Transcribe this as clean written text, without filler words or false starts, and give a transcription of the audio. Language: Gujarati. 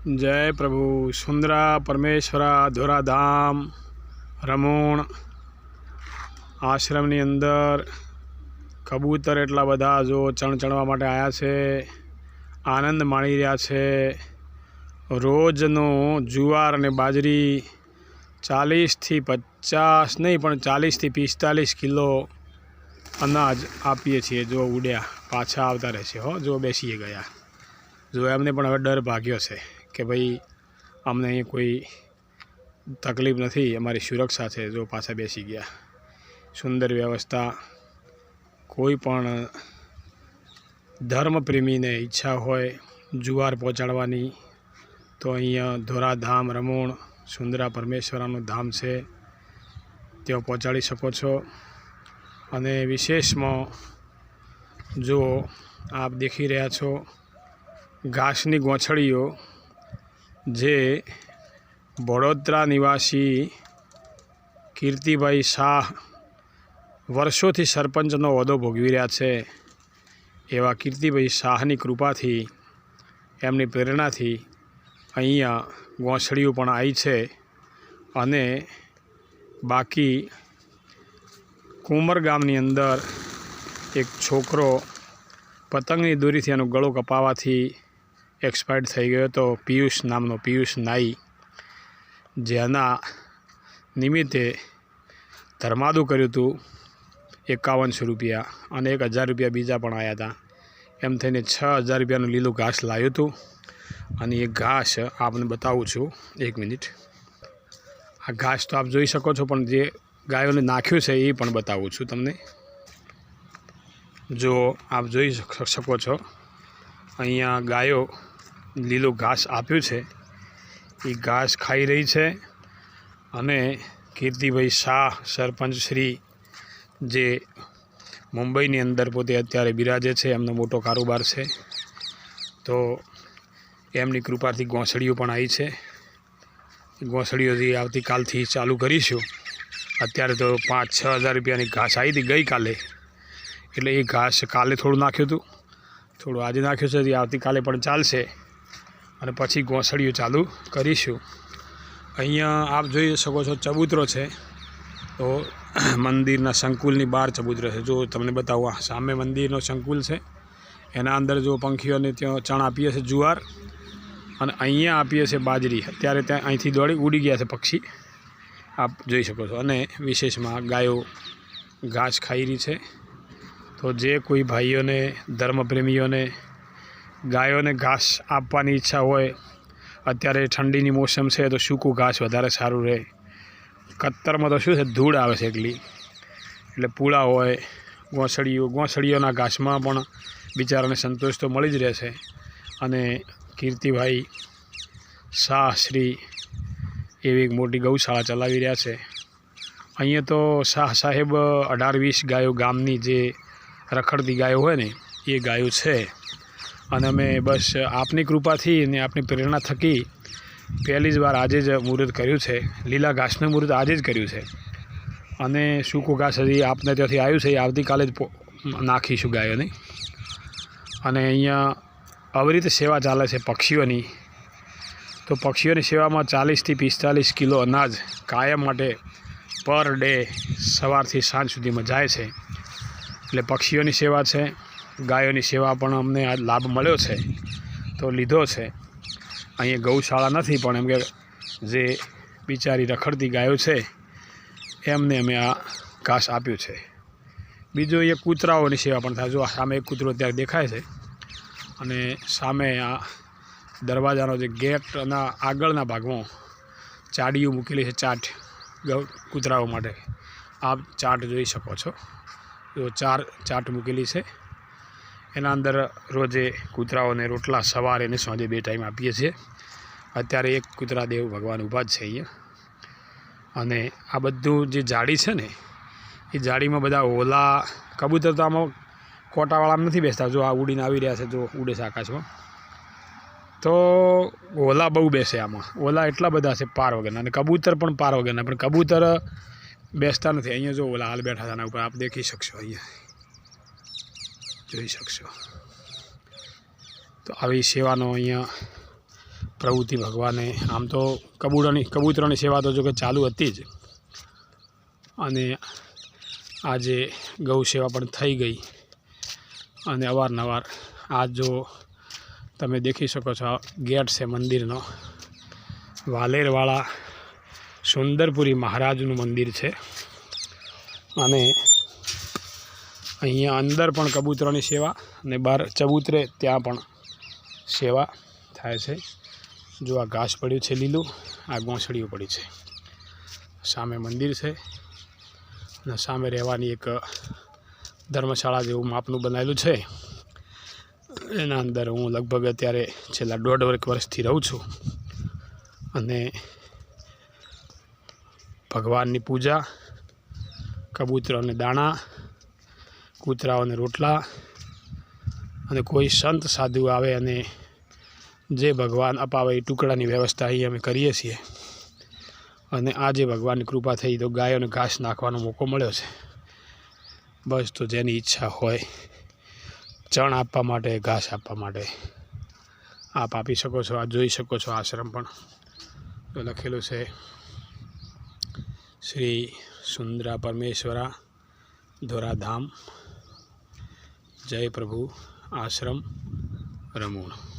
जय प्रभु सुंदरा परमेश्वरा धोराधाम रमूण आश्रमनी अंदर कबूतर एटला बधा जो चणचणवा माटे आया छे, आनंद माणी रह्या छे। रोजनो जुवार ने बाजरी 40 થી 50 नहीं पण 40 થી 45 किलो अनाज आपीए छीए। जो उड्या पाछा आवता रहेशे हो, जो बेसी गया। जो एमने पण हवे डर भाग्यो छे कि भाई अमने अहीं कोई तकलीफ नहीं, अमारी सुरक्षा है। जो पाछा बेसी गया। सुंदर व्यवस्था। कोई पण धर्मप्रेमी ने इच्छा होय जुवार पहोंचाडवानी तो अहींया धोराधाम रमूण सुंदरा परमेश्वरानुं धाम है, त्यां पहोंचाडी शको छो। अने विशेषमां जो आप देखी रह्या छो घासनी गोछड़ीओ जे वडोदरा निवासी कीर्तिभाई शाह वर्षोथी सरपंचनो होद्दो भोगवी रह्या छे। एवा कीर्तिभाई शाहनी कृपाथी एमनी प्रेरणाथी अहींया गोछड़ीओ पण आई छे। अने बाकी कुमर गामनी अंदर एक छोकरो पतंगनी दोरीथी एनो गळो कपावाथी एक्सपायर्ड थई गयो तो। पीयूष नामनो पीयूष नाई, जेना निमित्ते धर्मादु कर्युं हतुं 5100 रुपया अने 1000 रुपया बीजा पण आया था। एम थईने 6000 रुपयानुं लीलुं घास लाव्युं हतुं। अने ए घास आपने बतावुं छुं, एक मिनिट। आ घास तो आप जोई शको छो, पण जे गायोने नाख्युं छे ए पण बतावुं छुं तमने। जो आप जोई शको छो अहींया गायो लीलू घास आप्युं छे, ए घास खाई रही है। अने कीर्तिभाई शाह सरपंच श्री जे मुंबईनी अंदर पोते अत्यारे बिराजे छे, एमनो मोटो कारोबार है। तो एमनी कृपाथी गोछड़ीओ पण आई छे। गोछड़ीओ जी आवती कालथी चालू करीशुं। अत्यारे तो 5-6 हज़ार रुपयानी घास आई थी गई काले, एटले ए घास काले थोड़ुं नाख्युं हतुं, थोड़ुं आजे नाख्युं छे। आवती काले पण चालशे अने पछी गोछड़ीओ चालू करीशुं। अहींया आप जोई शको छो चबूतरो छे। तो मंदिरना संकुलनी बहार चबूतरो छे। जो तमने बतावुं, सामे मंदिरनो संकुल छे, एना अंदर जो पंखीओने त्यां चण आपीए छे जुवार, अने अहींया आपीए छे बाजरी। अत्यारे त्यां અહીંથી દોડી ઉડી ગયા છે પક્ષી, आप જોઈ શકો છો। અને વિશેષમાં ગાયો ઘાસ ખાઈ રહી છે। તો જે કોઈ ભાઈઓને ધર્મપ્રેમીઓને ગાયોને ઘાસ આપવાની ઈચ્છા હોય, અત્યારે ઠંડીની મોસમ છે તો સૂકું ઘાસ વધારે સારું રહે। કત્તરમાં તો શું છે, ધૂળ આવે છે એકલી, એટલે પૂળા હોય ગોસળીઓના ઘાસમાં પણ બિચારાને સંતોષ તો મળી જ રહેશે। અને કીર્તિભાઈ શાહ શ્રી એવી એક મોટી ગૌશાળા ચલાવી રહ્યા છે। અહીંયા તો શાહ સાહેબ 18-20 ગાયો ગામની જે રખડતી ગાયો હોય ને એ ગાયો છે। અને અમે બસ આપની કૃપાથી અને આપની પ્રેરણા થકી પહેલી જ વાર આજે જ મુહૂર્ત કર્યું છે। લીલા ઘાસનું મુહૂર્ત આજે જ કર્યું છે। અને સૂકું ઘાસ હજી આપને ત્યાંથી આવ્યું છે, એ આવતીકાલે જ નાખીશું ગાયોને। અને અહીંયા આવી રીતે સેવા ચાલે છે પક્ષીઓની। તો પક્ષીઓની સેવામાં 40 થી 45 કિલો અનાજ કાયમ માટે પર ડે સવારથી સાંજ સુધીમાં જાય છે। એટલે પક્ષીઓની સેવા છે, ગાયોની સેવા પણ અમને આ લાભ મળ્યો છે તો લીધો છે। અહીંયા ગૌશાળા નથી, પણ એમ કે જે બિચારી રખડતી ગાયો છે એમને અમે આ ઘાસ આપ્યું છે। બીજું એ કૂતરાઓની સેવા પણ થાય। જો સામે એક કૂતરો ત્યાં દેખાય છે, અને સામે આ દરવાજાનો જે ગેટના આગળના ભાગમાં ચાડીઓ મૂકેલી છે, ચાટ કૂતરાઓ માટે। આપ ચાટ જોઈ શકો છો। જો 4 ચાટ મૂકેલી છે, એના અંદર રોજે કૂતરાઓને રોટલા સવારે અને સાંજે 2 ટાઈમ આપીએ છીએ। અત્યારે એક કૂતરા દેવ ભગવાન ઊભા જ છે અહીંયા। અને આ બધું જે જાળી છે ને, એ જાળીમાં બધા ઓલા કબૂતર તો આમાં કોટાવાળામાં નથી બેસતા। જો આ ઉડીને આવી રહ્યા છે, જો ઉડે છે આકાશમાં। તો ઓલા બહુ બેસે આમાં, ઓલા એટલા બધા છે પાર વગરના, અને કબૂતર પણ પાર વગરના। પણ કબૂતર બેસતા નથી। અહીંયા જો ઓલા હાલ બેઠા હતા, ઉપર આપ દેખી શકશો, અહીંયા જોઈ શકશો। તો આવી સેવાનો અહીંયા પ્રવૃત્તિ ભગવાને આમ તો કબૂતરોની સેવા તો જો કે ચાલુ હતી જ, અને આજે ગૌ સેવા પણ થઈ ગઈ, અને અવારનવાર આ જો તમે દેખી શકો છો, ગેટ છે મંદિરનો, વાલેરવાળા સુંદરપુરી મહારાજનું મંદિર છે, અને અહીંયા અંદર પણ કબૂતરોની સેવા, અને બહાર ચબૂતરે ત્યાં પણ સેવા થાય છે. જો આ ઘાસ પડ્યું છે લીલું, આ ગોંસડીઓ પડી છે, સામે મંદિર છે, અને સામે રહેવાની એક ધર્મશાળા જેવું માપનું બનાવેલું છે. એના અંદર હું લગભગ અત્યારે છેલ્લા 1.5 વર્ષથી રહું છું, અને ભગવાનની પૂજા, કબૂતરોને દાણા, કૂતરાઓને રોટલા, અને કોઈ સંત સાધુ આવે અને જે ભગવાન અપાવે એ ટુકડાની વ્યવસ્થા અહીં અમે કરીએ છીએ. અને આજે ભગવાનની કૃપા થઈ તો ગાયોને ઘાસ નાખવાનો મોકો મળ્યો છે. બસ, તો જેની ઈચ્છા હોય ચણ આપવા માટે, ઘાસ આપવા માટે આપ આપી શકો છો. આ જોઈ શકો છો આશ્રમ પણ તો લખેલું છે, શ્રી સુંદરા પરમેશ્વરા ધોરાધામ, જય પ્રભુ આશ્રમ રમૂણ.